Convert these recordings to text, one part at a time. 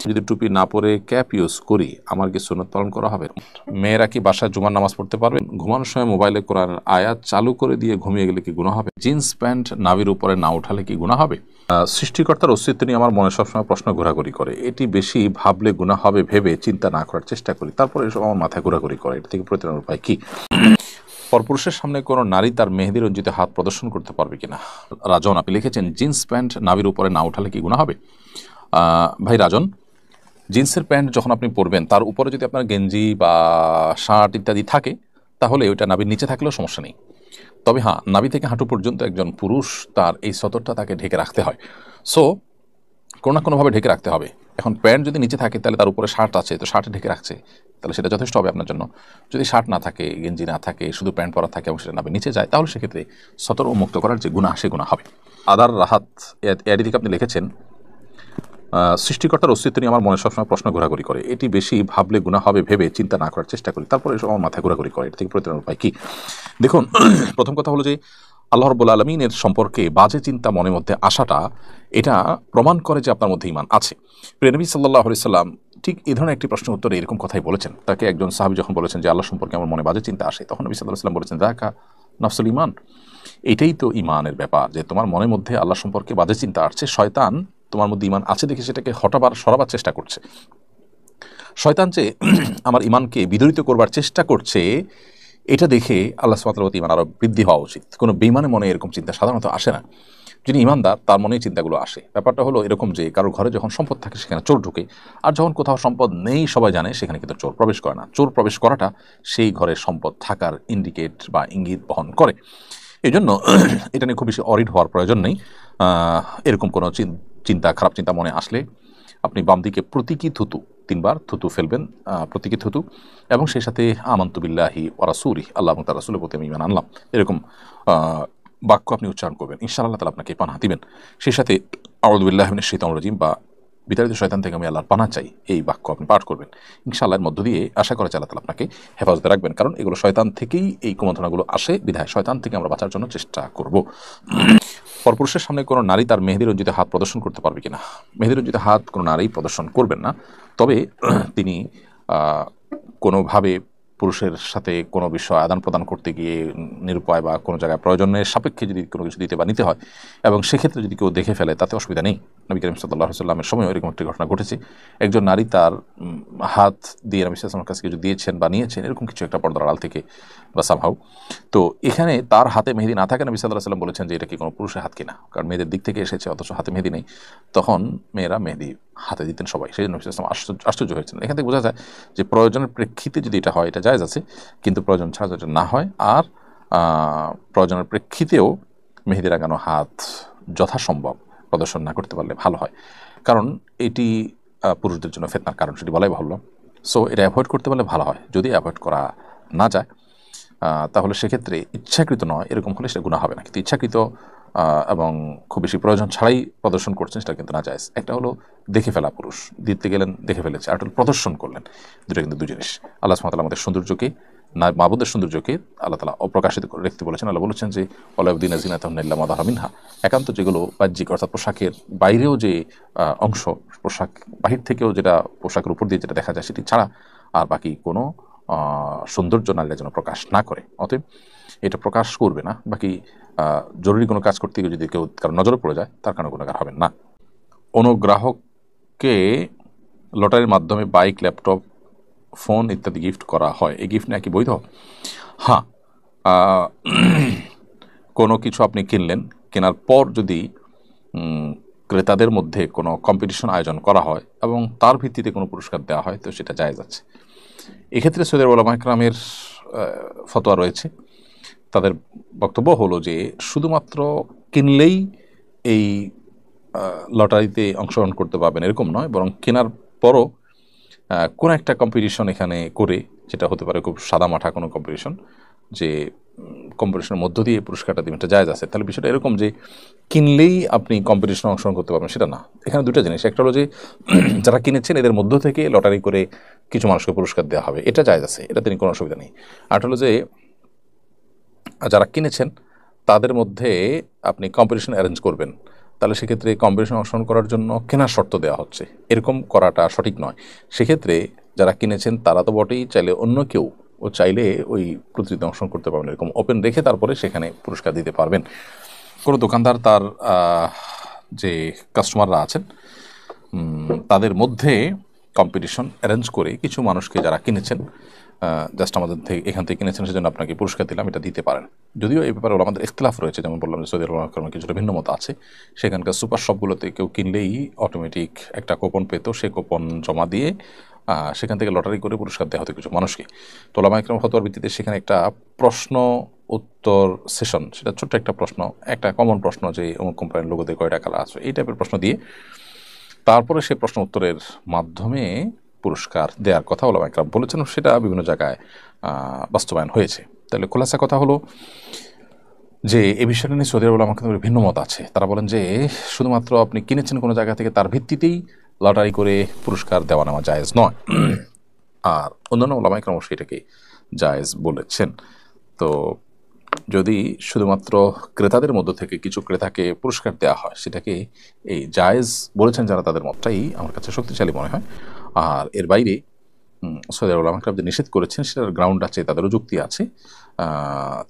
যদি টুপি না পরে ক্যাপ ইউজ করি আমার কি সুন্নাত পালন করা হবে? মেয়েরা কি বাসায় জুমার নামাজ পড়তে পারবে? ঘুমানোর সময় মোবাইলে কোরআনের আয়াত চালু করে দিয়ে ঘুমিয়ে গেলে কি গুনাহ হবে? জিন্স প্যান্ট নাভির উপরে না উঠালে কি গুনাহ হবে? সৃষ্টিকর্তার অস্তিত্ব নিয়ে আমার মনে সবসময় প্রশ্ন ঘোরাঘুরি করে। এটি বেশি ভাবলে গুনাহ হবে ভেবে চিন্তা না করার চেষ্টা করি, তারপরে এসব আমার মাথায় ঘোরাঘুরি করে। এটা থেকে পরিত্রাণের উপায় কি? পরপুরুষের সামনে কোনো নারী তার মেহেদি রঞ্জিত হাত প্রদর্শন করতে পারবে কিনা? রাজন, আপনি লিখেছেন জিন্স প্যান্ট নাভির উপরে না উঠালে কি গুনাহ হবে? ভাই রাজন, জিন্সের প্যান্ট যখন আপনি পরবেন তার উপরে যদি আপনার গেঞ্জি বা শার্ট ইত্যাদি থাকে তাহলে ওইটা নাভির নিচে থাকলেও সমস্যা নেই। তবে হ্যাঁ, নাভি থেকে হাঁটু পর্যন্ত একজন পুরুষ তার এই সতরটা তাকে ঢেকে রাখতে হয়। সো কোনো না কোনোভাবে ঢেকে রাখতে হবে। এখন প্যান্ট যদি নিচে থাকে তাহলে তার উপরে শার্ট আছে, তো শার্টে ঢেকে রাখছে, তাহলে সেটা যথেষ্ট হবে আপনার জন্য। যদি শার্ট না থাকে, গেঞ্জি না থাকে, শুধু প্যান্ট পরা থাকে এবং সেটা নাভি নিচে যায়, তাহলে সেক্ষেত্রে সতর উন্মুক্ত করার যে গুনাহ সে গুনাহ হবে। আদার রাহাত এর দিকে আপনি লিখেছেন, সৃষ্টিকর্তার অস্তিত্ব নিয়ে আমার মনে সবসময় প্রশ্ন ঘোরাঘুরি করে। এটি বেশি ভাবলে গুনাহ হবে ভেবে চিন্তা না করার চেষ্টা করি, তারপরে এসব আমার মাথায় ঘোরাঘুরি করে। এটা থেকে পরিত্রাণের উপায় কি? দেখুন, প্রথম কথা হলো যে আল্লাহ রাব্বুল আলামিনের সম্পর্কে বাজে চিন্তা মনের মধ্যে আসাটা এটা প্রমাণ করে যে আপনার মধ্যে ঈমান আছে। প্রিয় নবী সাল্লাল্লাহু আলাইহি সাল্লাম ঠিক এই ধরনের একটি প্রশ্নের উত্তরে এরকম কথাই বলেছেন। তাকে একজন সাহাবী যখন বলেছেন যে আল্লাহ সম্পর্কে আমার মনে বাজে চিন্তা আসে, তখন নবী সাল্লাল্লাহু আলাইহি সাল্লাম বলেছেন, যাকা নফসুল ঈমান, এটাই তো ঈমানের ব্যাপার, যে তোমার মনের মধ্যে আল্লাহ সম্পর্কে বাজে চিন্তা আসছে। শয়তান তোমার মধ্যে ঈমান আছে দেখে সেটাকে সরাবার চেষ্টা করছে। শয়তান যে আমার ঈমানকে বিদরিত করবার চেষ্টা করছে, এটা দেখে আল্লাহ সুবহানাহু ওয়া তাআলা ঈমান আরো বৃদ্ধি হওয়া উচিত। কোনো বেঈমানের মনে এরকম চিন্তা সাধারণত আসে না। যিনি ঈমানদার তার মনেই চিন্তাগুলো আসে। ব্যাপারটা হলো এরকম যে কারোর ঘরে যখন সম্পদ থাকে সেখানে চোর ঢোকে, আর যখন কোথাও সম্পদ নেই সবাই জানে সেখানে কিন্তু চোর প্রবেশ করে না। চোর প্রবেশ করাটা সেই ঘরের সম্পদ থাকার ইন্ডিকেট বা ইঙ্গিত বহন করে। এই জন্য এটা নিয়ে খুব বেশি অরিড হওয়ার প্রয়োজন নেই। এরকম কোনো চিন্তা, খারাপ চিন্তা মনে আসলে আপনি বাম দিকে প্রতীকী থুতু 3 বার থুতু ফেলবেন, প্রতীকী থুতু, এবং সেই সাথে আমানতু বিল্লাহি ওয়া রাসূলিহি, আল্লাহ এবং তার রাসূলের প্রতি আমি ঈমান আনলাম, এরকম বাক্য আপনি উচ্চারণ করবেন। ইনশাআল্লাহ তাআলা আপনাকে পানাহ দিবেন। সেই সাথে আউযু বিল্লাহি মিনাশ শাইতানির রাজীম বা বিতাড়িত শয়তান থেকে আমি আল্লাহর পানাহ চাই, এই বাক্য আপনি পাঠ করবেন। ইনশাআল্লাহ এর মধ্য দিয়ে আশা করা যায় আল্লাহ তাআলা আপনাকে হেফাজতে রাখবেন, কারণ এগুলো শয়তান থেকেই এই কুমন্ত্রণাগুলো আসে, বিধায় শয়তান থেকে আমরা বাঁচার জন্য চেষ্টা করব। পরপুরুষের সামনে কোনো নারী তার মেহেদি রঞ্জিত হাত প্রদর্শন করতে পারবে কিনা? মেহেদি রঞ্জিত হাত কোনো নারী প্রদর্শন করবেন না, তবে তিনি কোনোভাবে পুরুষের সাথে কোনো বিষয় আদান প্রদান করতে গিয়ে নিরুপায় বা কোনো জায়গায় প্রয়োজনের সাপেক্ষে যদি কোনো কিছু দিতে বা নিতে হয়, এবং সেক্ষেত্রে যদি কেউ দেখে ফেলে তাতে অসুবিধা নেই। নবী করিম সাল্লাল্লাহু আলাইহি ওয়াসাল্লামের সময়ও এরকম একটি ঘটনা ঘটেছে। একজন নারী তার হাত দিয়ে নবী সাল্লাল্লাহু আলাইহি ওয়াসাল্লামের কাছে কিছু দিয়েছেন বা নিয়েছেন, এরকম কিছু একটা পর্দার আড়াল থেকে বা সামহাউ। তো এখানে তার হাতে মেহেদি না থাকে, নবী সাল্লাল্লাহু আলাইহি ওয়াসাল্লাম বলেছেন যে এটা কি কোনো পুরুষের হাত কিনা, কারণ মেয়েদের দিক থেকে এসেছে অথচ হাতে মেহেদি নেই। তখন মেয়েরা মেহেদি হাতে দিতেন সবাই, সেই জন্য নবী সাল্লাল্লাহু আলাইহি ওয়াসাল্লাম আশ্চর্য হয়েছেন। এখান থেকে বোঝা যায় যে প্রয়োজনের প্রেক্ষিতে যদি এটা হয় এটা জায়েজ আছে, কিন্তু প্রয়োজন ছাড়া যদি না হয়, আর প্রয়োজনের প্রেক্ষিতেও মেহেদি লাগানো হাত যথাসম্ভব প্রদর্শন না করতে পারলে ভালো হয়, কারণ এটি পুরুষদের জন্য ফিতনার কারণ, সেটি বলাই ভালো। সো এটা অ্যাভয়েড করতে পারলে ভালো হয়। যদি অ্যাভয়েড করা না যায় তাহলে সেক্ষেত্রে ইচ্ছাকৃত নয় এরকম হলে সেটা গুনাহ হবে না, কিন্তু ইচ্ছাকৃত এবং খুব বেশি প্রয়োজন ছাড়াই প্রদর্শন করছেন সেটা কিন্তু না জায়েজ। একটা হলো দেখে ফেলা, পুরুষ দিতে গেলেন দেখে ফেলেছে, আর একটা প্রদর্শন করলেন, দুটো কিন্তু দুই জিনিস। আল্লাহ সুবহানাহু ওয়া তাআলা আমাদের সৌন্দর্যকে, না মাবুদের সৌন্দর্যকে আল্লাহ তাআলা অপ্রকাশিত করে রাখতে বলেছেন। আল্লাহ বলেছেন যে ওয়ালা ইউবদিনা যিনাতাহুন্না ইল্লা মা যাহারা মিনহা, একান্ত যেগুলো বাহ্যিক অর্থাৎ পোশাকের বাইরেও যে অংশ, পোশাক বাহির থেকেও যেটা পোশাকের উপর দিয়ে যেটা দেখা যায় সেটি ছাড়া আর বাকি কোনো সৌন্দর্য নারীরা যেন প্রকাশ না করে। অতএব এটা প্রকাশ করবে না। বাকি জরুরি কোনো কাজ করতে গিয়ে যদি কেউ কারো নজরে পড়ে যায় তার কারণে গুনাহগার হবেন না। অনুগ্রাহককে লটারির মাধ্যমে বাইক, ল্যাপটপ, ফোন ইত্যাদি গিফট করা হয়, এই গিফট নেওয়া কি বৈধ? হ্যাঁ, কোনো কিছু আপনি কিনলেন, কেনার পর যদি ক্রেতাদের মধ্যে কোনো কম্পিটিশন আয়োজন করা হয় এবং তার ভিত্তিতে কোনো পুরস্কার দেওয়া হয় তো সেটা জায়েজ আছে। এক্ষেত্রে সৌদি উলামা ইকরামের ফতোয়া রয়েছে। তাদের বক্তব্য হলো যে শুধুমাত্র কিনলেই এই লটারিতে অংশগ্রহণ করতে পারবেন এরকম নয়, বরং কেনার পরও কোনো একটা কম্পিটিশন এখানে করে, যেটা হতে পারে খুব সাদামাঠা কোনো কম্পিটিশন, যে কম্পিটিশনের মধ্য দিয়ে পুরস্কারটা দিবেন, এটা জায়েজ আছে। তাহলে বিষয়টা এরকম যে কিনলেই আপনি কম্পিটিশনে অংশগ্রহণ করতে পারবেন সেটা না। এখানে দুটো জিনিস, একটা হলো যে যারা কিনেছেন এদের মধ্য থেকে লটারি করে কিছু মানুষকে পুরস্কার দেওয়া হবে, এটা জায়েজ আছে, এটা তিনি কোনো অসুবিধা নেই। আর হলো যে যারা কিনেছেন তাদের মধ্যে আপনি কম্পিটিশন অ্যারেঞ্জ করবেন, তাহলে সেক্ষেত্রে কম্পিটিশন অংশগ্রহণ করার জন্য কেনার শর্ত দেওয়া হচ্ছে, এরকম করাটা সঠিক নয়। সেক্ষেত্রে যারা কিনেছেন তারা তো বটেই, চাইলে অন্য কেউ ও চাইলে ওই প্রতিযোগিতায় অংশগ্রহণ করতে পারবেন, এরকম ওপেন রেখে তারপরে সেখানে পুরস্কার দিতে পারবেন। কোনো দোকানদার তার যে কাস্টমাররা আছেন তাদের মধ্যে কম্পিটিশন অ্যারেঞ্জ করে কিছু মানুষকে যারা কিনেছেন, জাস্ট আমাদের থেকে এখান থেকে কিনেছেন সেজন্য আপনাকে পুরস্কার দিলাম, এটা দিতে পারেন। যদিও এই ব্যাপারে আমাদের ইখতিলাফ রয়েছে, যেমন বললাম যে সৌদি আরবের কিছুটা ভিন্ন মত আছে। সেখানকার সুপার শপগুলোতে কেউ কিনলেই অটোমেটিক একটা কুপন পেত, সে কুপন জমা দিয়ে সেখান থেকে লটারি করে পুরস্কার দেওয়া হতো কিছু মানুষকে। তো ওলামা ইকরাম ফতোয়ার ভিত্তিতে সেখানে একটা প্রশ্ন উত্তর সেশন, সেটা ছোট্ট একটা প্রশ্ন, একটা কমন প্রশ্ন যে অমুক কোম্পানির লোগোতে কয়টা কালার আছে, এই টাইপের প্রশ্ন দিয়ে তারপরে সে প্রশ্ন উত্তরের মাধ্যমে পুরস্কার দেওয়ার কথা ওলামা ইকরাম বলেছেন, সেটা বিভিন্ন জায়গায় বাস্তবায়ন হয়েছে। তাহলে খোলাসা কথা হলো যে এই বিষয়টা নিয়ে সৌদি আরব ওলামা ইকরামের ভিন্ন মত আছে। তারা বলেন যে শুধুমাত্র আপনি কিনেছেন কোনো জায়গা থেকে তার ভিত্তিতেই লটারি করে পুরস্কার দেওয়া নেওয়া জায়েজ নয়, আর অন্যান্য ওলামা ইকরাম সেটাকে জায়েজ বলেছেন। তো যদি শুধুমাত্র ক্রেতাদের মধ্য থেকে কিছু ক্রেতাকে পুরস্কার দেওয়া হয়, সেটাকে এই জায়েজ বলেছেন যারা, তাদের মতটাই আমার কাছে শক্তিশালী মনে হয়। আর এর বাইরে সৌদি আরব ওলামা ইকরাম যে নিষেধ করেছেন সেটার গ্রাউন্ড আছে, তাদেরও যুক্তি আছে।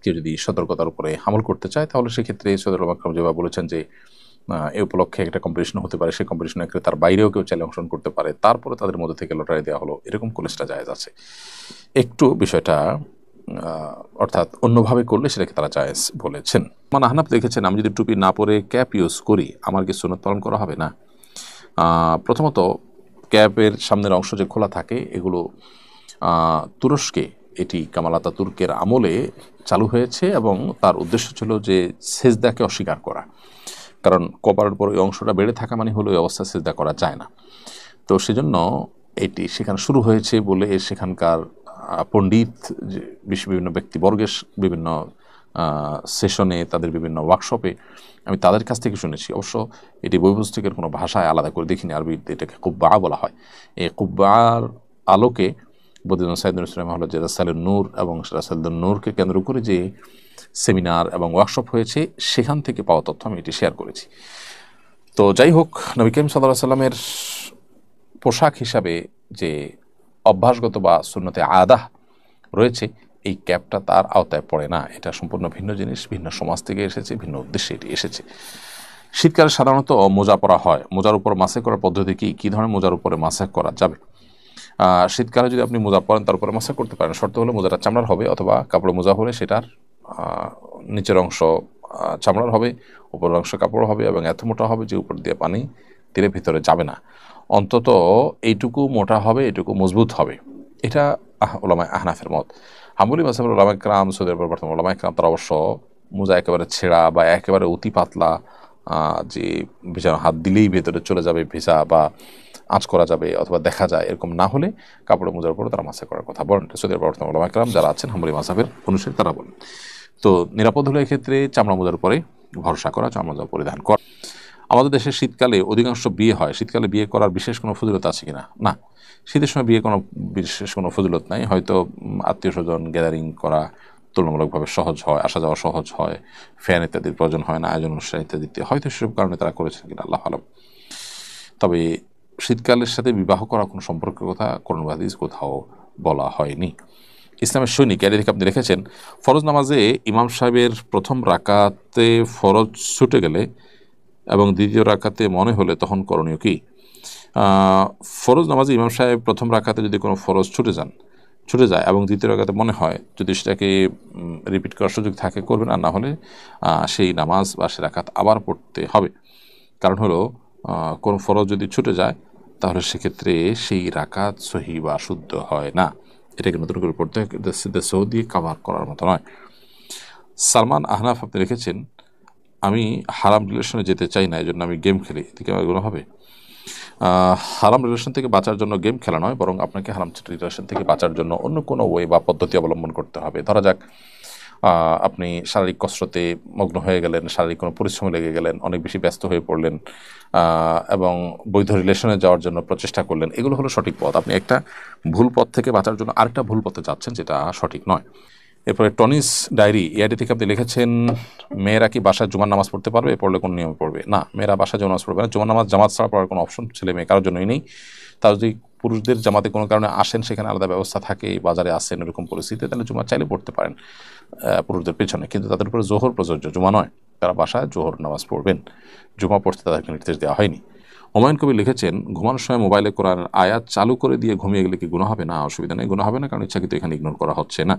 কেউ যদি সতর্কতার উপরে আমল করতে চায় তাহলে সেক্ষেত্রে সৌদি আরব ওলামা ইকরাম যেভাবে বলেছেন যে এই উপলক্ষে একটা কম্পিটিশন হতে পারে, সেই কম্পিটিশনে ক্রেতার বাইরেও কেউ চাইলে অংশগ্রহণ করতে পারে, তারপরে তাদের মধ্যে থেকে লটারি দেওয়া হলো, এরকম কলেজটা জায়েজ আছে। একটু বিষয়টা অর্থাৎ অন্যভাবে করলে সেটাকে তারা জায়েজ বলেছেন। মানে আহনাফ দেখেছেন, আমি যদি টুপি না পরে ক্যাপ ইউজ করি আমার কি সুন্নাত পালন করা হবে না? প্রথমত ক্যাপের সামনের অংশ যে খোলা থাকে, এগুলো তুরস্কে এটি কামাল আতাতুর্কের আমলে চালু হয়েছে এবং তার উদ্দেশ্য ছিল যে সেজদাকে অস্বীকার করা। কারণ কপারের উপর ওই অংশটা বেড়ে থাকা মানে হলো ওই অবস্থায় সেজদা করা যায় না। তো সেজন্য এটি সেখানে শুরু হয়েছে বলে সেখানকার পণ্ডিত, বিভিন্ন ব্যক্তিবর্গের বিভিন্ন সেশনে, তাদের বিভিন্ন ওয়ার্কশপে আমি তাদের কাছ থেকে শুনেছি। অবশ্য এটি বই পুস্তকের কোনো ভাষায় আলাদা করে দেখিনি, আরবিতে এটাকে কুব্বা বলা হয়। এই কুব্বার আলোকে বদিউদ্দিন সাইদুল ইসলাম হল যে রাসাইলুন নূর এবং রাসাইলুন নূরকে কেন্দ্র করে যে সেমিনার এবং ওয়ার্কশপ হয়েছে, সেখান থেকে পাওয়া তথ্য আমি এটি শেয়ার করেছি। তো যাই হোক, নবী করিম সাল্লাল্লাহু আলাইহি সাল্লামের পোশাক হিসাবে যে অভ্যাসগত বা সুন্নতে আদাহ রয়েছে, এই ক্যাপটা তার আওতায় পড়ে না। এটা সম্পূর্ণ ভিন্ন জিনিস, ভিন্ন সমাজ থেকে এসেছে, ভিন্ন উদ্দেশ্যে এটি এসেছে। শীতকালে সাধারণত মোজা পরা হয়, মোজার উপর মাসে করার পদ্ধতি কী ধরনের মোজার উপরে মাসে করা যাবে? শীতকালে যদি আপনি মোজা পরেন তার উপরে মাসে করতে পারেন, শর্ত হলো মোজাটা চামড়ার হবে, অথবা কাপড় মোজা হলে সেটার নিচের অংশ চামড়ার হবে, উপরের অংশ কাপড় হবে এবং এত মোটা হবে যে উপর দিয়ে পানি দিলে ভিতরে যাবে না। অন্তত এইটুকু মোটা হবে, এইটুকু মজবুত হবে। এটা ওলামায়ে আহনাফের মত। হাম্বলি মাযহাবের ওলামায়ে কেরাম, সৌদি আরবের বর্তমান ওলামায়ে কেরাম, তারা অবশ্য মোজা একেবারে ছেঁড়া বা একেবারে অতি পাতলা, যে ভেজা হাত দিলেই ভেতরে চলে যাবে ভেজা বা আঁচ করা যাবে অথবা দেখা যায়, এরকম না হলে কাপড়ের মোজার উপরে তারা মাসে করার কথা বলেন। সৌদি আরবের বর্তমান ওলামায়ে কেরাম যারা আছেন হাম্বলি মাযহাবের অনুসারী, তারা বলেন। তো নিরাপদ হলে এক্ষেত্রে চামড়া মোজার উপরে ভরসা করা, চামড়া মোজা পরিধান করা। আমাদের দেশে শীতকালে অধিকাংশ বিয়ে হয়, শীতকালে বিয়ে করার বিশেষ কোনো ফজিলত আছে কিনা? না, শীতের সময় বিয়ে কোনো বিশেষ কোনো ফজিলত নাই। হয়তো আত্মীয় স্বজন গ্যাদারিং করা তুলনামূলকভাবে সহজ হয়, আসা যাওয়া সহজ হয়, ফ্যান ইত্যাদির প্রয়োজন হয় না, আয়োজন অনুষ্ঠান ইত্যাদিতে হয়তো সেসব কারণে তারা করেছেন কিনা আল্লাহ আলম। তবে শীতকালের সাথে বিবাহ করা কোনো সম্পর্কের কথা কোরআন বা হাদিস কোথাও বলা হয়নি। ইসলামের সৈনিক এর দিকে আপনি রেখেছেন, ফরজ নামাজে ইমাম সাহেবের প্রথম রাকাতে ফরজ ছুটে গেলে এবং দ্বিতীয় রাকাতে মনে হলে তখন করণীয় কি? ফরজ নামাজে ইমাম সাহেব প্রথম রাকাতে যদি কোনো ফরজ ছুটে যায় এবং দ্বিতীয় রাকাতে মনে হয়, যদি সেটাকে রিপিট করার সুযোগ থাকে করবেন, আর না হলে সেই নামাজ বা সে রাকাত আবার পড়তে হবে। কারণ হলো কোনো ফরজ যদি ছুটে যায় তাহলে সেক্ষেত্রে সেই রাকাত সহি বা শুদ্ধ হয় না। এটাকে নতুন করে পড়তে সৌদি কাভার করার মতো নয়। সালমান আহনাফ আপনি রেখেছেন, আমি হারাম রিলেশনে যেতে চাই না, এই জন্য আমি গেম খেলি, এদিকে এগুলো হবে? হারাম রিলেশন থেকে বাঁচার জন্য গেম খেলা নয়, বরং আপনাকে হারাম রিলেশন থেকে বাঁচার জন্য অন্য কোনো ওয়ে বা পদ্ধতি অবলম্বন করতে হবে। ধরা যাক আপনি শারীরিক কসরতে মগ্ন হয়ে গেলেন, শারীরিক কোনো পরিশ্রমে লেগে গেলেন, অনেক বেশি ব্যস্ত হয়ে পড়লেন এবং বৈধ রিলেশনে যাওয়ার জন্য প্রচেষ্টা করলেন, এগুলো হলো সঠিক পথ। আপনি একটা ভুল পথ থেকে বাঁচার জন্য আরেকটা ভুল পথে যাচ্ছেন, যেটা সঠিক নয়। এরপরে টনিস ডায়েরি এআইডি থেকে আপনি লিখেছেন, মেয়েরা কি বাসায় জুমার নামাজ পড়তে পারবে? পড়লে কোন নিয়মে পড়বে? না, মেয়েরা বাসায় জুমার নামাজ পড়বে না। জুমার নামাজ জামাত ছাড়া পড়ার কোনো অপশন ছেলে মেয়ে কারোর জন্যই নেই। তার যদি পুরুষদের জামাতে কোনো কারণে আসেন, সেখানে আলাদা ব্যবস্থা থাকে, বাজারে আসেন এরকম পরিস্থিতিতে, তাহলে জুমা চাইলে পড়তে পারেন পুরুষদের পেছনে, কিন্তু তাদের উপরে জোহর প্রযোজ্য, জুমা নয়। তারা বাসায় জোহর নামাজ পড়বেন, জুমা পড়তে তাদেরকে নির্দেশ দেওয়া হয়নি। হুমায়ুন কবির লিখেছেন, ঘুমানোর সময় মোবাইলে কোরআনের আয়াত চালু করে দিয়ে ঘুমিয়ে গেলে কি গুনাহ হবে? না, অসুবিধা নেই, গুনাহ হবে না, কারণ ইচ্ছাকৃত এখানে ইগনোর করা হচ্ছে না।